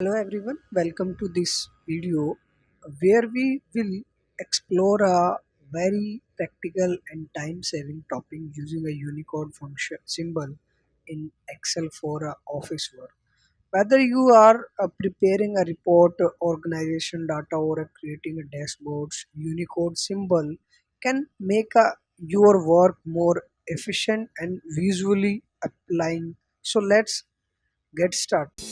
Hello everyone, welcome to this video where we will explore a very practical and time-saving topic using a Unicode function symbol in Excel for office work. Whether you are preparing a report, organization data, or creating a dashboards, Unicode symbol can make your work more efficient and visually applying. So let's get started.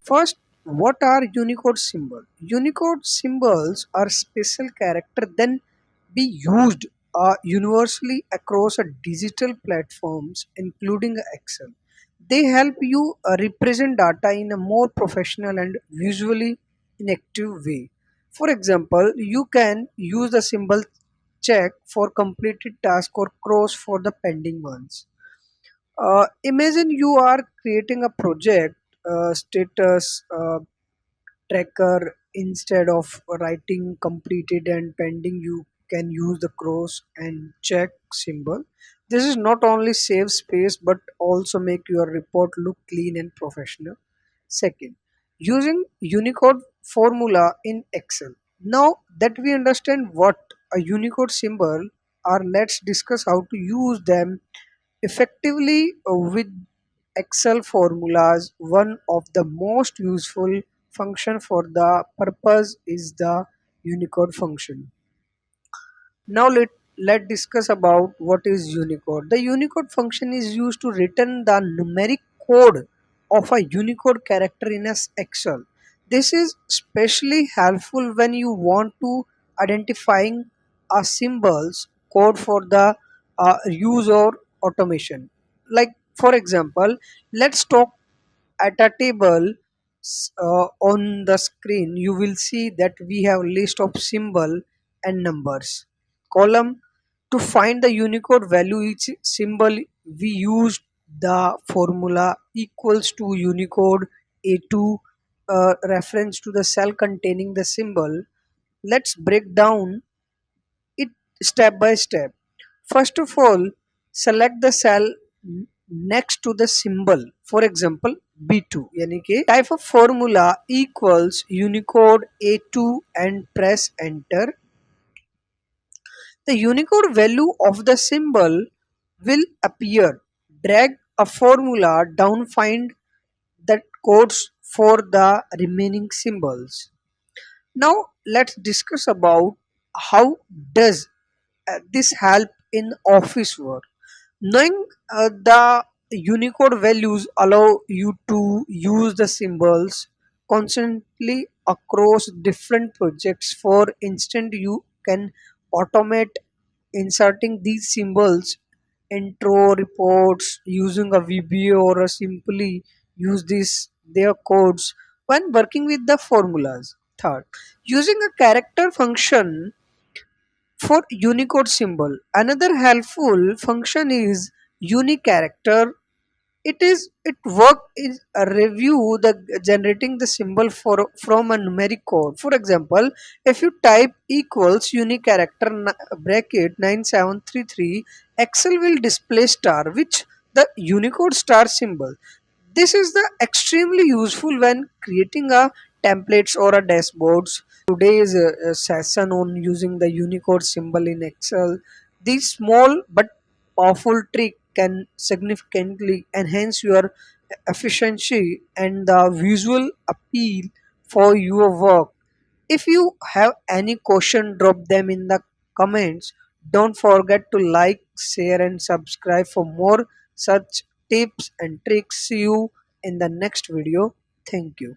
First, what are Unicode symbols? Unicode symbols are special character then be used universally across a digital platforms including Excel. They help you represent data in a more professional and visually inactive way. For example, you can use the symbol check for completed task or cross for the pending ones. Imagine you are creating a project status tracker. Instead of writing completed and pending, you can use the cross and check symbol. This is not only save space but also make your report look clean and professional. Second, using Unicode formula in Excel. Now that we understand what a Unicode symbol are, let's discuss how to use them effectively with Excel formulas. One of the most useful function for the purpose is the Unicode function. Now let discuss about what is Unicode. The Unicode function is used to return the numeric code of a Unicode character in Excel. This is especially helpful when you want to identifying a symbols code for the use or automation. Like for example, let's talk at a table. On the screen you will see that we have list of symbol and numbers column. To find the Unicode value each symbol, we use the formula equals to Unicode A2 reference to the cell containing the symbol. Let's break down it step by step. First of all, select the cell next to the symbol. For example, B2. यानी कि type of formula equals Unicode A2 and press enter. The Unicode value of the symbol will appear. Drag a formula down, find the codes for the remaining symbols. Now let's discuss about how does this help in office work. Knowing the Unicode values allow you to use the symbols constantly across different projects. For instance, you can automate inserting these symbols intro reports using a VBA or simply use these their codes when working with the formulas. Third, using a character function for Unicode symbol. Another helpful function is unique character. It work is a review the generating the symbol for from a numeric code. For example, if you type equals unique character bracket 9733, Excel will display star, which the Unicode star symbol. This is the extremely useful when creating a templates or a dashboards. Today's session on using the Unicode symbol in Excel. This small but powerful trick can significantly enhance your efficiency and the visual appeal for your work. If you have any question, drop them in the comments. Don't forget to like, share, and subscribe for more such tips and tricks. See you in the next video. Thank you.